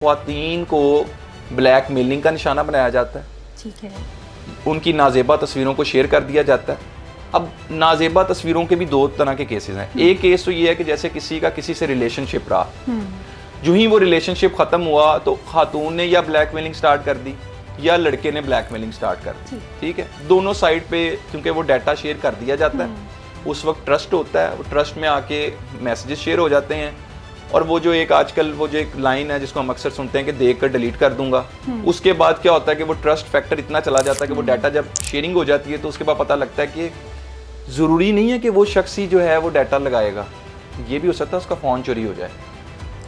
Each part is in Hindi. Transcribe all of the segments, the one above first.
ख्वातीन को ब्लैक मेलिंग का निशाना बनाया जाता है। ठीक है। उनकी नाजेबा तस्वीरों को शेयर कर दिया जाता है। अब नाजेबा तस्वीरों के भी दो तरह के केसेस हैं। एक केस तो ये है कि जैसे किसी का किसी से रिलेशनशिप रहा, जो ही वो रिलेशनशिप खत्म हुआ तो खातून ने या ब्लैकमेलिंग स्टार्ट कर दी या लड़के ने ब्लैकमेलिंग स्टार्ट कर दी। ठीक है, दोनों साइड पे क्योंकि वो डाटा शेयर कर दिया जाता है, उस वक्त ट्रस्ट होता है, वो ट्रस्ट में आके मैसेजेस शेयर हो जाते हैं। और वो जो एक आजकल वो जो एक लाइन है जिसको हम अक्सर सुनते हैं कि देख कर डिलीट कर दूंगा, उसके बाद क्या होता है कि वो ट्रस्ट फैक्टर इतना चला जाता है कि वो डाटा जब शेयरिंग हो जाती है तो उसके बाद पता लगता है कि ज़रूरी नहीं है कि वो शख्स ही जो है वो डाटा लगाएगा, ये भी हो सकता है उसका फ़ोन चोरी हो जाए।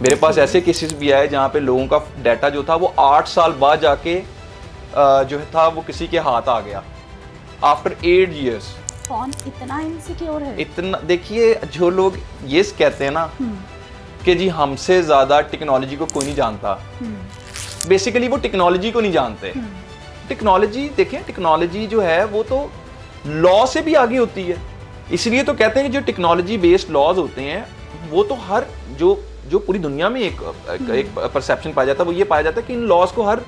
मेरे पास ऐसे केसेस भी आए जहाँ पे लोगों का डाटा जो था वो 8 साल बाद जाके जो था वो किसी के हाथ आ गया, आफ्टर 8 years। फोन इतना इनसिक्योर है, इतना देखिए, जो लोग ये कहते हैं ना कि जी हमसे ज़्यादा टेक्नोलॉजी को कोई नहीं जानता, बेसिकली वो टेक्नोलॉजी को नहीं जानते। टेक्नोलॉजी देखें, टेक्नोलॉजी जो है वो तो लॉ से भी आगे होती है। इसलिए तो कहते हैं कि जो टेक्नोलॉजी बेस्ड लॉज होते हैं वो तो हर जो पूरी दुनिया में एक परसेप्शन पाया जाता है, वो ये पाया जाता है कि इन लॉज को हर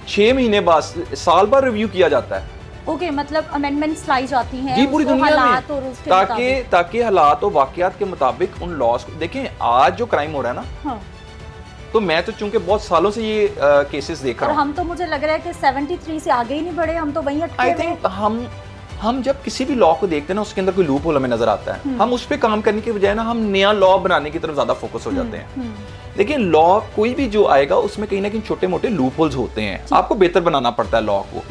6 महीने बाद, साल बाद रिव्यू किया जाता है। ओके, मतलब अमेंडमेंट्स लाई जाती हैं जी पूरी दुनिया में, और उसके ताकि हालात और वाकयात के मुताबिक उन लॉज को देखें। आज जो क्राइम हो रहा है ना, हाँ। तो मैं तो चूंकि बहुत सालों से ये केसेस देख रहा हूं, हम तो मुझे लग रहा है कि 73 से आगे ही नहीं बढ़े, हम तो वहीं अटके आई हुए हैं। थिंक हम जब किसी भी लॉ को देखते हैं ना, उसके अंदर कोई लूप होल हमें नजर आता है, हम उस पर काम करने के बजाय ना हम नया लॉ बनाने की तरफ ज्यादा फोकस हो जाते हैं। लेकिन लॉ कोई भी जो आएगा उसमें कहीं ना कहीं छोटे मोटे लूप होल्स होते हैं, आपको बेहतर बनाना पड़ता है लॉ को।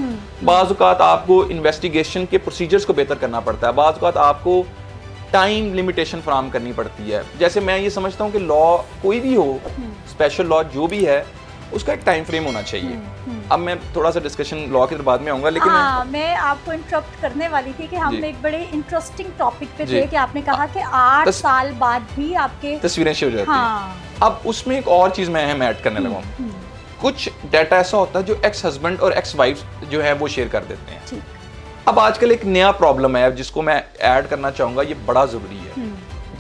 बाज़ औक़ात आपको इन्वेस्टिगेशन के प्रोसीजर्स को बेहतर करना पड़ता है, बाज़ औक़ात आपको टाइम लिमिटेशन फराहम करनी पड़ती है। जैसे मैं ये समझता हूँ कि लॉ कोई भी हो, स्पेशल लॉ जो भी है, उसका एक टाइम फ्रेम होना चाहिए। अब मैं थोड़ा सा डिस्कशन लॉ के बाद में आऊंगा, लेकिन मैं आपको इंटरप्ट करने वाली थी कि हम एक बड़े इंटरेस्टिंग टॉपिक पे थे कि आपने कहा कि 8 साल बाद भी आपके तस्वीरें शेयर हो जाती हैं। अब उसमें एक और चीज मैं अहम ऐड करने लगा हूं। कुछ डाटा ऐसा होता है जो एक्स हस्बैंड और एक्स वाइफ जो है वो शेयर कर देते हैं। अब आजकल एक नया प्रॉब्लम है जिसको मैं ऐड करना चाहूंगा, ये बड़ा जरूरी है।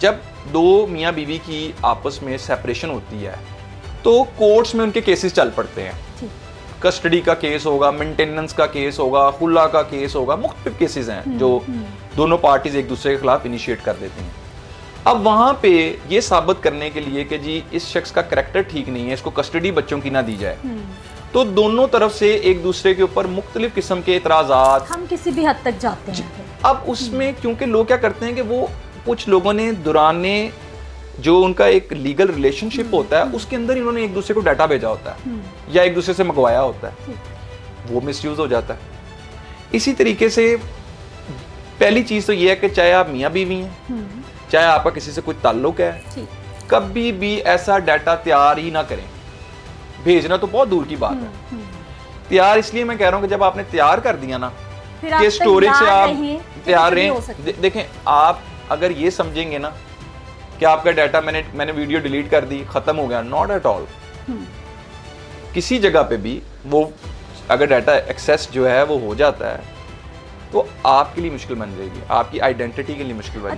जब दो मियाँ बीवी की आपस में सेपरेशन होती है तो कोर्ट्स में उनके केसेस चल पड़ते हैं। कस्टडी का केस होगा, मेंटेनेंस का केस होगा, खुला का केस होगा, मुख्तलिफ केसेस हैं जो दोनों पार्टीज एक दूसरे के खिलाफ इनिशिएट कर देती हैं। अब वहां पे ये साबित करने के लिए कि जी इस शख्स का करैक्टर ठीक नहीं है, इसको कस्टडी बच्चों की ना दी जाए, तो दोनों तरफ से एक दूसरे के ऊपर मुख्तलिफ किस्म के इतराज़ात, हम किसी भी हद तक जाते हैं। अब उसमें क्योंकि लोग क्या करते हैं कि वो कुछ लोगों ने दौराने जो उनका एक लीगल रिलेशनशिप होता है उसके अंदर इन्होंने एक दूसरे को डाटा भेजा होता है या एक दूसरे से मंगवाया होता है, वो मिसयूज हो जाता है। इसी तरीके से पहली चीज तो ये है कि चाहे आप मियाँ बीवी हैं, चाहे आपका किसी से कोई ताल्लुक है, कभी भी ऐसा डाटा तैयार ही ना करें। भेजना तो बहुत दूर की बात है, तैयार इसलिए मैं कह रहा हूँ कि जब आपने तैयार कर दिया ना कि स्टोरेज से आप तैयार रहें। देखें, आप अगर ये समझेंगे ना कि आपका डाटा मैंने वीडियो डिलीट कर दी, खत्म हो गया, नॉट एट ऑल। किसी जगह पे भी वो अगर डाटा एक्सेस जो है वो हो जाता है तो आपके लिए मुश्किल बन जाएगी, आपकी आइडेंटिटी के लिए मुश्किल बन जाएगी।